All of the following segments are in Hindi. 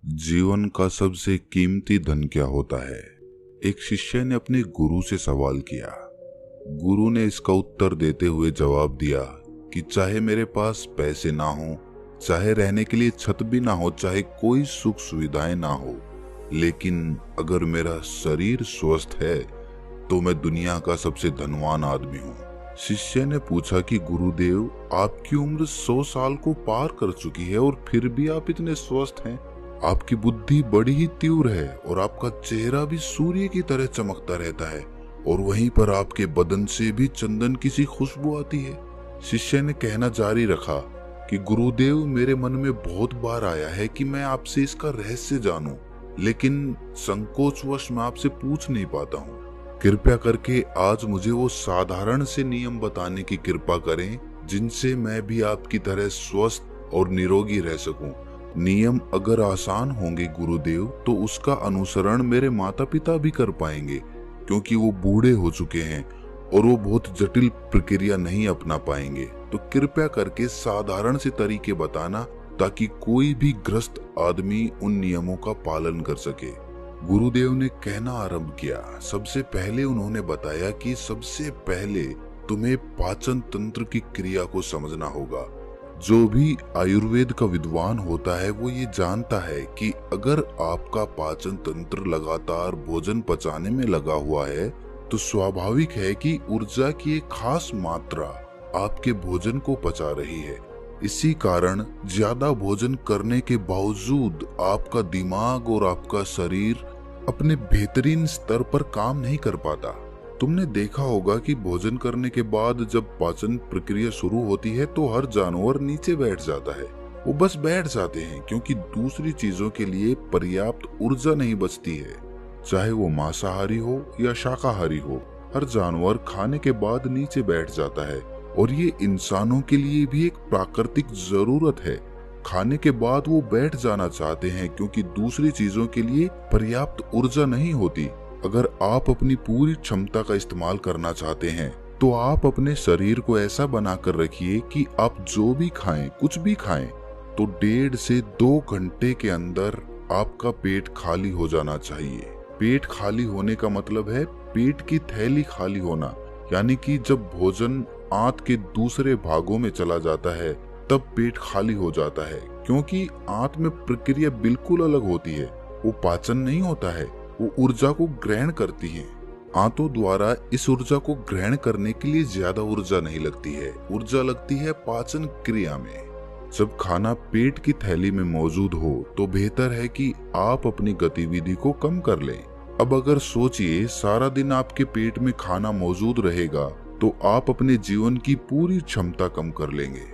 जीवन का सबसे कीमती धन क्या होता है? एक शिष्य ने अपने गुरु से सवाल किया। गुरु ने इसका उत्तर देते हुए जवाब दिया कि चाहे मेरे पास पैसे ना हो, चाहे रहने के लिए छत भी ना हो, चाहे कोई सुख सुविधाएं ना हो, लेकिन अगर मेरा शरीर स्वस्थ है तो मैं दुनिया का सबसे धनवान आदमी हूँ। शिष्य ने पूछा कि गुरुदेव, आपकी उम्र 100 साल को पार कर चुकी है और फिर भी आप इतने स्वस्थ हैं। आपकी बुद्धि बड़ी ही तीव्र है और आपका चेहरा भी सूर्य की तरह चमकता रहता है और वहीं पर आपके बदन से भी चंदन की सी खुशबू आती है। शिष्य ने कहना जारी रखा कि गुरुदेव, मेरे मन में बहुत बार आया है कि मैं आपसे इसका रहस्य जानूं, लेकिन संकोचवश मैं आपसे पूछ नहीं पाता हूँ। कृपया करके आज मुझे वो साधारण से नियम बताने की कृपा करें जिनसे मैं भी आपकी तरह स्वस्थ और निरोगी रह सकूं। नियम अगर आसान होंगे गुरुदेव, तो उसका अनुसरण मेरे माता पिता भी कर पाएंगे, क्योंकि वो बूढ़े हो चुके हैं और वो बहुत जटिल प्रक्रिया नहीं अपना पाएंगे। तो कृपया करके साधारण से तरीके बताना ताकि कोई भी ग्रस्त आदमी उन नियमों का पालन कर सके। गुरुदेव ने कहना आरंभ किया। सबसे पहले उन्होंने बताया कि सबसे पहले तुम्हें पाचन तंत्र की क्रिया को समझना होगा। जो भी आयुर्वेद का विद्वान होता है वो ये जानता है कि अगर आपका पाचन तंत्र लगातार भोजन पचाने में लगा हुआ है तो स्वाभाविक है कि ऊर्जा की एक खास मात्रा आपके भोजन को पचा रही है। इसी कारण ज्यादा भोजन करने के बावजूद आपका दिमाग और आपका शरीर अपने बेहतरीन स्तर पर काम नहीं कर पाता। तुमने देखा होगा कि भोजन करने के बाद जब पाचन प्रक्रिया शुरू होती है तो हर जानवर नीचे बैठ जाता है। वो बस बैठ जाते हैं क्योंकि दूसरी चीजों के लिए पर्याप्त ऊर्जा नहीं बचती है। चाहे वो मांसाहारी हो या शाकाहारी हो, हर जानवर खाने के बाद नीचे बैठ जाता है और ये इंसानों के लिए भी एक प्राकृतिक जरूरत है। खाने के बाद वो बैठ जाना चाहते हैं क्योंकि दूसरी चीजों के लिए पर्याप्त ऊर्जा नहीं होती। अगर आप अपनी पूरी क्षमता का इस्तेमाल करना चाहते हैं तो आप अपने शरीर को ऐसा बनाकर रखिए कि आप जो भी खाएं, कुछ भी खाएं, तो 1.5 से 2 घंटे के अंदर आपका पेट खाली हो जाना चाहिए। पेट खाली होने का मतलब है पेट की थैली खाली होना, यानी कि जब भोजन आंत के दूसरे भागों में चला जाता है तब पेट खाली हो जाता है, क्योंकि आंत में प्रक्रिया बिल्कुल अलग होती है। वो पाचन नहीं होता है, वो ऊर्जा को ग्रहण करती है। आंतों द्वारा इस ऊर्जा को ग्रहण करने के लिए ज्यादा ऊर्जा नहीं लगती है, ऊर्जा लगती है पाचन क्रिया में। जब खाना पेट की थैली में मौजूद हो तो बेहतर है कि आप अपनी गतिविधि को कम कर लें। अब अगर सोचिए, सारा दिन आपके पेट में खाना मौजूद रहेगा तो आप अपने जीवन की पूरी क्षमता कम कर लेंगे।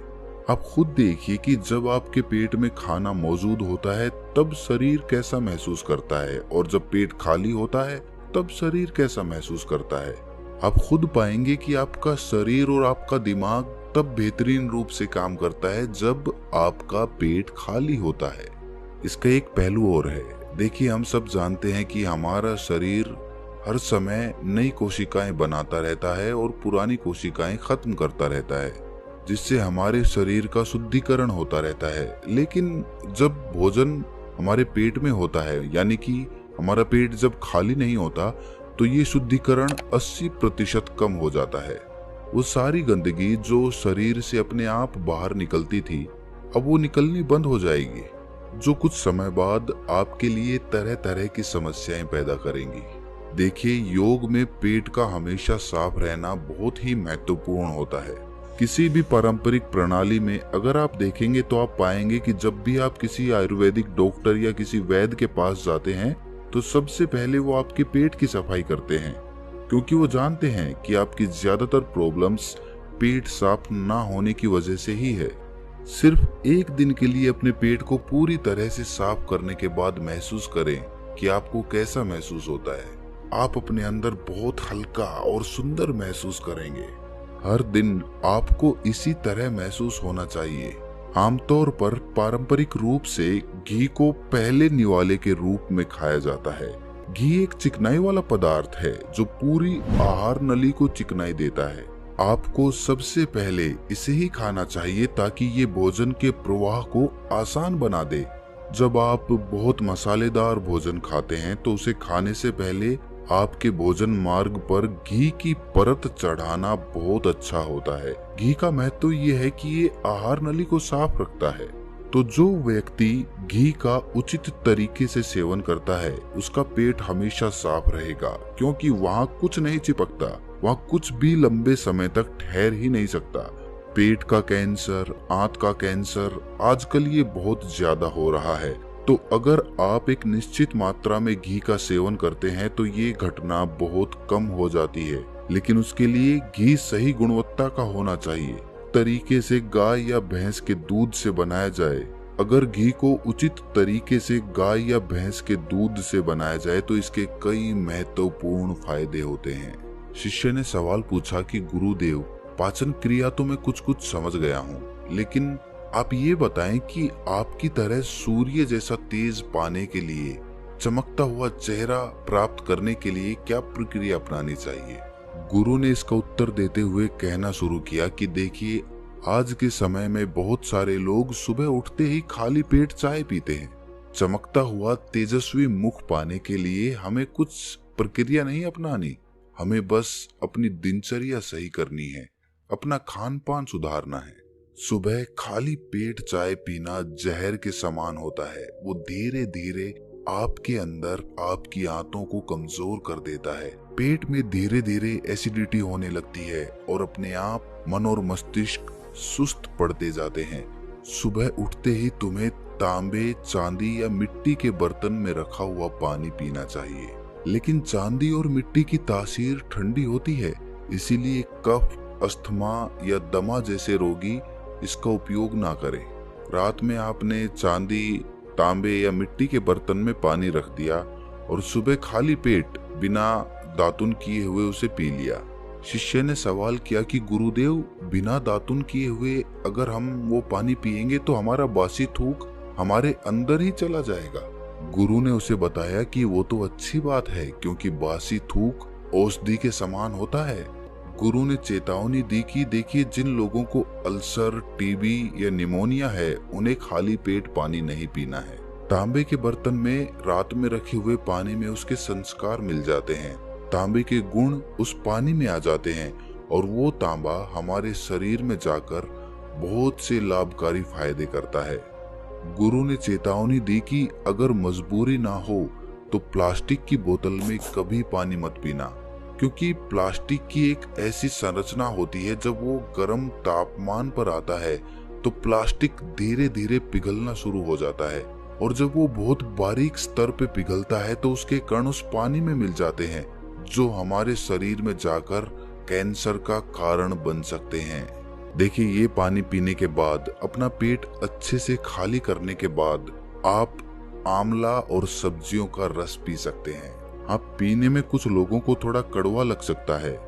आप खुद देखिए कि जब आपके पेट में खाना मौजूद होता है तब शरीर कैसा महसूस करता है और जब पेट खाली होता है तब शरीर कैसा महसूस करता है। आप खुद पाएंगे कि आपका शरीर और आपका दिमाग तब बेहतरीन रूप से काम करता है जब आपका पेट खाली होता है। इसका एक पहलू और है। देखिए, हम सब जानते हैं कि हमारा शरीर हर समय नई कोशिकाएं बनाता रहता है और पुरानी कोशिकाएं खत्म करता रहता है, जिससे हमारे शरीर का शुद्धिकरण होता रहता है। लेकिन जब भोजन हमारे पेट में होता है, यानी कि हमारा पेट जब खाली नहीं होता, तो ये शुद्धिकरण 80% कम हो जाता है। वो सारी गंदगी जो शरीर से अपने आप बाहर निकलती थी, अब वो निकलनी बंद हो जाएगी, जो कुछ समय बाद आपके लिए तरह तरह की समस्याएं पैदा करेंगी। देखिए, योग में पेट का हमेशा साफ रहना बहुत ही महत्वपूर्ण होता है। किसी भी पारंपरिक प्रणाली में अगर आप देखेंगे तो आप पाएंगे कि जब भी आप किसी आयुर्वेदिक डॉक्टर या किसी वैद्य के पास जाते हैं तो सबसे पहले वो आपके पेट की सफाई करते हैं, क्योंकि वो जानते हैं कि आपकी ज्यादातर प्रॉब्लम्स पेट साफ ना होने की वजह से ही है। सिर्फ एक दिन के लिए अपने पेट को पूरी तरह से साफ करने के बाद महसूस करें कि आपको कैसा महसूस होता है। आप अपने अंदर बहुत हल्का और सुंदर महसूस करेंगे। हर दिन आपको इसी तरह महसूस होना चाहिए। आमतौर पर पारंपरिक रूप से घी को पहले निवाले के रूप में खाया जाता है। घी एक चिकनाई वाला पदार्थ है जो पूरी आहार नली को चिकनाई देता है। आपको सबसे पहले इसे ही खाना चाहिए ताकि ये भोजन के प्रवाह को आसान बना दे। जब आप बहुत मसालेदार भोजन खाते हैं तो उसे खाने से पहले आपके भोजन मार्ग पर घी की परत चढ़ाना बहुत अच्छा होता है। घी का महत्व ये है कि ये आहार नली को साफ रखता है। तो जो व्यक्ति घी का उचित तरीके से सेवन करता है उसका पेट हमेशा साफ रहेगा, क्योंकि वहाँ कुछ नहीं चिपकता, वहाँ कुछ भी लंबे समय तक ठहर ही नहीं सकता। पेट का कैंसर, आंत का कैंसर आजकल ये बहुत ज्यादा हो रहा है। तो अगर आप एक निश्चित मात्रा में घी का सेवन करते हैं तो ये घटना बहुत कम हो जाती है, लेकिन उसके लिए घी सही गुणवत्ता का होना चाहिए, तरीके से गाय या भैंस के दूध से बनाया जाए। अगर घी को उचित तरीके से गाय या भैंस के दूध से बनाया जाए तो इसके कई महत्वपूर्ण फायदे होते हैं। शिष्य ने सवाल पूछा कि गुरुदेव, पाचन क्रिया तो मैं कुछ कुछ समझ गया हूँ, लेकिन आप ये बताएं कि आपकी तरह सूर्य जैसा तेज पाने के लिए, चमकता हुआ चेहरा प्राप्त करने के लिए क्या प्रक्रिया अपनानी चाहिए। गुरु ने इसका उत्तर देते हुए कहना शुरू किया कि देखिए, आज के समय में बहुत सारे लोग सुबह उठते ही खाली पेट चाय पीते हैं। चमकता हुआ तेजस्वी मुख पाने के लिए हमें कुछ प्रक्रिया नहीं अपनानी, हमें बस अपनी दिनचर्या सही करनी है, अपना खान पान सुधारना है। सुबह खाली पेट चाय पीना जहर के समान होता है। वो धीरे धीरे आपके अंदर आपकी आंतों को कमजोर कर देता है। पेट में धीरे धीरे एसिडिटी होने लगती है और अपने आप मन और मस्तिष्क सुस्त पड़ते जाते हैं। सुबह उठते ही तुम्हें तांबे, चांदी या मिट्टी के बर्तन में रखा हुआ पानी पीना चाहिए, लेकिन चांदी और मिट्टी की तासीर ठंडी होती है, इसीलिए कफ, अस्थमा या दमा जैसे रोगी इसका उपयोग ना करें। रात में आपने चांदी, तांबे या मिट्टी के बर्तन में पानी रख दिया और सुबह खाली पेट बिना दातुन किए हुए उसे पी लिया। शिष्य ने सवाल किया कि गुरुदेव, बिना दातुन किए हुए अगर हम वो पानी पिएंगे तो हमारा बासी थूक हमारे अंदर ही चला जाएगा। गुरु ने उसे बताया कि वो तो अच्छी बात है, क्योंकि बासी थूक औषधि के समान होता है। गुरु ने चेतावनी दी कि देखिए, जिन लोगों को अल्सर, टीबी या निमोनिया है उन्हें खाली पेट पानी नहीं पीना है। तांबे के बर्तन में रात में रखे हुए पानी में उसके संस्कार मिल जाते हैं, तांबे के गुण उस पानी में आ जाते हैं और वो तांबा हमारे शरीर में जाकर बहुत से लाभकारी फायदे करता है। गुरु ने चेतावनी दी कि अगर मजबूरी ना हो तो प्लास्टिक की बोतल में कभी पानी मत पीना, क्योंकि प्लास्टिक की एक ऐसी संरचना होती है, जब वो गर्म तापमान पर आता है तो प्लास्टिक धीरे धीरे पिघलना शुरू हो जाता है, और जब वो बहुत बारीक स्तर पे पिघलता है तो उसके कण उस पानी में मिल जाते हैं, जो हमारे शरीर में जाकर कैंसर का कारण बन सकते हैं। देखिए, ये पानी पीने के बाद, अपना पेट अच्छे से खाली करने के बाद आप आंवला और सब्जियों का रस पी सकते हैं। आप पीने में कुछ लोगों को थोड़ा कड़वा लग सकता है,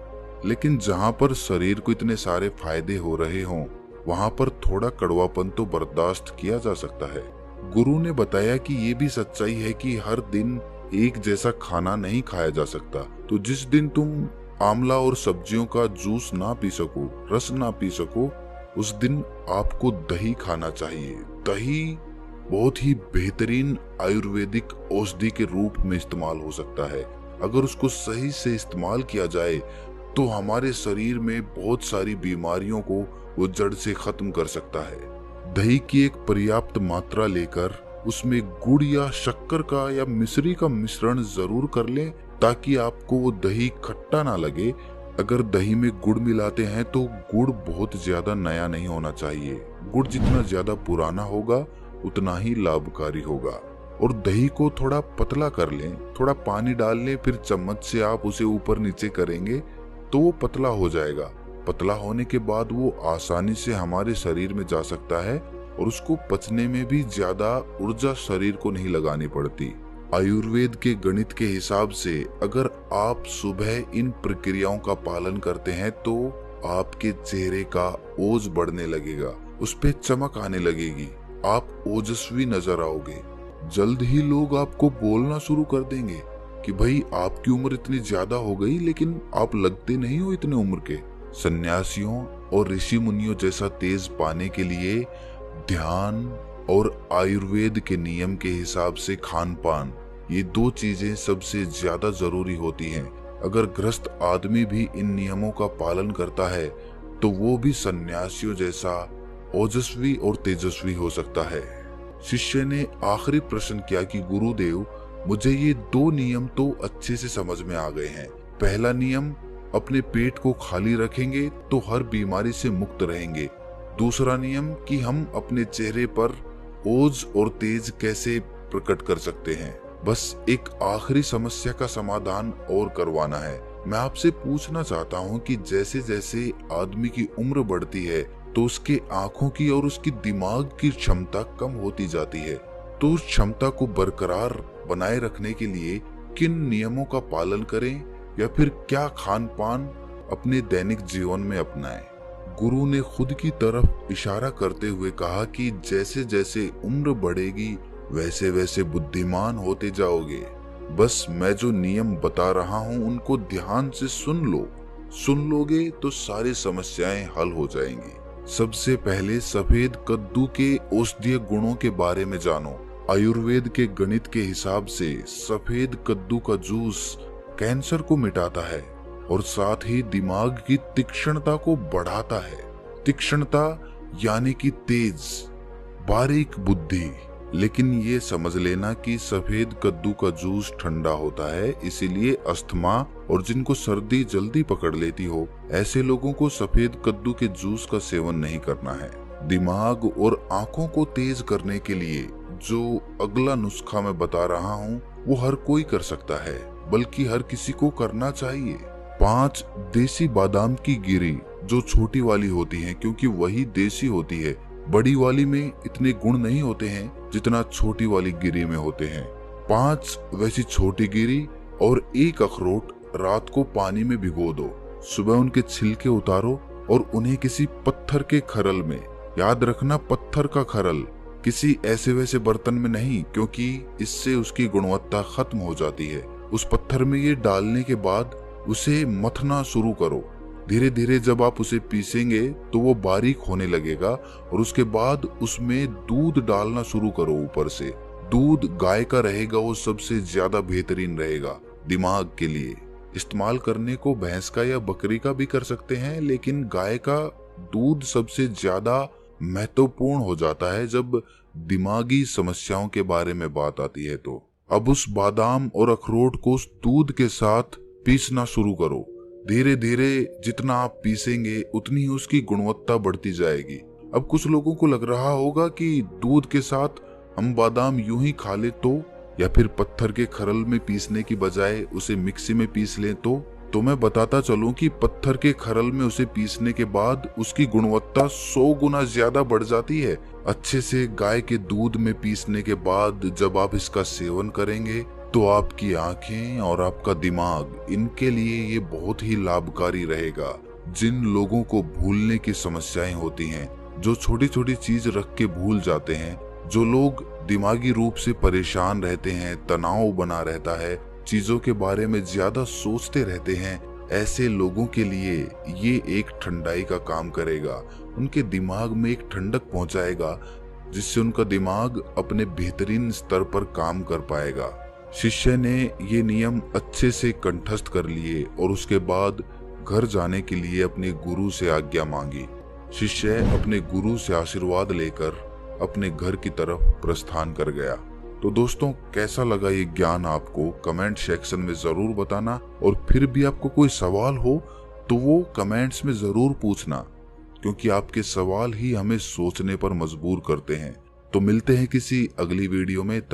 लेकिन जहाँ पर शरीर को इतने सारे फायदे हो रहे हों वहाँ पर थोड़ा कड़वापन तो बर्दाश्त किया जा सकता है। गुरु ने बताया कि ये भी सच्चाई है कि हर दिन एक जैसा खाना नहीं खाया जा सकता। तो जिस दिन तुम आंवला और सब्जियों का जूस ना पी सको, रस ना पी सको, उस दिन आपको दही खाना चाहिए। दही बहुत ही बेहतरीन आयुर्वेदिक औषधि के रूप में इस्तेमाल हो सकता है। अगर उसको सही से इस्तेमाल किया जाए तो हमारे शरीर में बहुत सारी बीमारियों को वो जड़ से खत्म कर सकता है। दही की एक पर्याप्त मात्रा लेकर उसमें गुड़ या शक्कर का या मिश्री का मिश्रण जरूर कर लें, ताकि आपको वो दही खट्टा ना लगे। अगर दही में गुड़ मिलाते हैं तो गुड़ बहुत ज्यादा नया नहीं होना चाहिए। गुड़ जितना ज्यादा पुराना होगा उतना ही लाभकारी होगा। और दही को थोड़ा पतला कर लें, थोड़ा पानी डाल लें, फिर चम्मच से आप उसे ऊपर नीचे करेंगे तो वो पतला हो जाएगा। पतला होने के बाद वो आसानी से हमारे शरीर में जा सकता है और उसको पचने में भी ज्यादा ऊर्जा शरीर को नहीं लगानी पड़ती। आयुर्वेद के गणित के हिसाब से अगर आप सुबह इन प्रक्रियाओं का पालन करते हैं तो आपके चेहरे का ओज बढ़ने लगेगा, उस पे चमक आने लगेगी, आप ओजस्वी नजर आओगे। जल्द ही लोग आपको बोलना शुरू कर देंगे कि भाई आपकी उम्र इतनी ज्यादा हो गई लेकिन आप लगते नहीं हो इतने उम्र के। सन्यासियों और ऋषि मुनियों जैसा तेज पाने के लिए ध्यान, और आयुर्वेद के नियम के हिसाब से खान पान, ये 2 चीजें सबसे ज्यादा जरूरी होती हैं। अगर ग्रस्त आदमी भी इन नियमों का पालन करता है तो वो भी सन्यासियों जैसा ओजस्वी और तेजस्वी हो सकता है। शिष्य ने आखिरी प्रश्न किया कि गुरुदेव, मुझे ये 2 नियम तो अच्छे से समझ में आ गए हैं। पहला नियम, अपने पेट को खाली रखेंगे तो हर बीमारी से मुक्त रहेंगे। दूसरा नियम कि हम अपने चेहरे पर ओज और तेज कैसे प्रकट कर सकते हैं। बस एक आखिरी समस्या का समाधान और करवाना है। मैं आपसे पूछना चाहता हूँ कि जैसे जैसे आदमी की उम्र बढ़ती है तो उसके आंखों की और उसकी दिमाग की क्षमता कम होती जाती है, तो उस क्षमता को बरकरार बनाए रखने के लिए किन नियमों का पालन करें या फिर क्या खान पान अपने दैनिक जीवन में अपनाएं? गुरु ने खुद की तरफ इशारा करते हुए कहा कि जैसे जैसे उम्र बढ़ेगी वैसे वैसे बुद्धिमान होते जाओगे। बस मैं जो नियम बता रहा हूँ उनको ध्यान से सुन लो। सुन लोगे तो सारी समस्याएं हल हो जाएंगी। सबसे पहले सफेद कद्दू के औषधीय गुणों के बारे में जानो। आयुर्वेद के गणित के हिसाब से सफेद कद्दू का जूस कैंसर को मिटाता है और साथ ही दिमाग की तीक्ष्णता को बढ़ाता है। तीक्ष्णता यानी कि तेज, बारीक बुद्धि। लेकिन ये समझ लेना कि सफेद कद्दू का जूस ठंडा होता है, इसीलिए अस्थमा और जिनको सर्दी जल्दी पकड़ लेती हो ऐसे लोगों को सफेद कद्दू के जूस का सेवन नहीं करना है। दिमाग और आंखों को तेज करने के लिए जो अगला नुस्खा मैं बता रहा हूँ वो हर कोई कर सकता है, बल्कि हर किसी को करना चाहिए। 5 देसी बादाम की गिरी, जो छोटी वाली होती है क्योंकि वही देसी होती है। बड़ी वाली में इतने गुण नहीं होते हैं जितना छोटी वाली गिरी में होते हैं। 5 वैसी छोटी गिरी और 1 अखरोट रात को पानी में भिगो दो। सुबह उनके छिलके उतारो और उन्हें किसी पत्थर के खरल में, याद रखना पत्थर का खरल, किसी ऐसे वैसे बर्तन में नहीं, क्योंकि इससे उसकी गुणवत्ता खत्म हो जाती है। उस पत्थर में ये डालने के बाद उसे मथना शुरू करो। धीरे धीरे जब आप उसे पीसेंगे तो वो बारीक होने लगेगा और उसके बाद उसमें दूध डालना शुरू करो। ऊपर से दूध गाय का रहेगा, वो सबसे ज्यादा बेहतरीन रहेगा दिमाग के लिए। इस्तेमाल करने को भैंस का या बकरी का भी कर सकते हैं, लेकिन गाय का दूध सबसे ज्यादा महत्वपूर्ण हो जाता है जब दिमागी समस्याओं के बारे में बात आती है। तो अब उस बादाम और अखरोट को उस दूध के साथ पीसना शुरू करो। धीरे धीरे जितना आप पीसेंगे उतनी ही उसकी गुणवत्ता बढ़ती जाएगी। अब कुछ लोगों को लग रहा होगा कि दूध के साथ हम बादाम यूं ही खा ले तो, या फिर पत्थर के खरल में पीसने की बजाय उसे मिक्सी में पीस लें तो मैं बताता चलूं कि पत्थर के खरल में उसे पीसने के बाद उसकी गुणवत्ता 100 गुना ज्यादा बढ़ जाती है। अच्छे से गाय के दूध में पीसने के बाद जब आप इसका सेवन करेंगे तो आपकी आंखें और आपका दिमाग, इनके लिए ये बहुत ही लाभकारी रहेगा। जिन लोगों को भूलने की समस्याएं होती हैं, जो छोटी छोटी चीज रख के भूल जाते हैं, जो लोग दिमागी रूप से परेशान रहते हैं, तनाव बना रहता है, चीजों के बारे में ज्यादा सोचते रहते हैं, ऐसे लोगों के लिए ये एक ठंडाई का काम करेगा। उनके दिमाग में एक ठंडक पहुंचाएगा जिससे उनका दिमाग अपने बेहतरीन स्तर पर काम कर पाएगा। शिष्य ने ये नियम अच्छे से कंठस्थ कर लिए और उसके बाद घर जाने के लिए अपने गुरु से आज्ञा मांगी। शिष्य अपने गुरु से आशीर्वाद लेकर अपने घर की तरफ प्रस्थान कर गया। तो दोस्तों, कैसा लगा ये ज्ञान आपको कमेंट सेक्शन में जरूर बताना, और फिर भी आपको कोई सवाल हो तो वो कमेंट्स में जरूर पूछना, क्योंकि आपके सवाल ही हमें सोचने पर मजबूर करते हैं। तो मिलते हैं किसी अगली वीडियो में।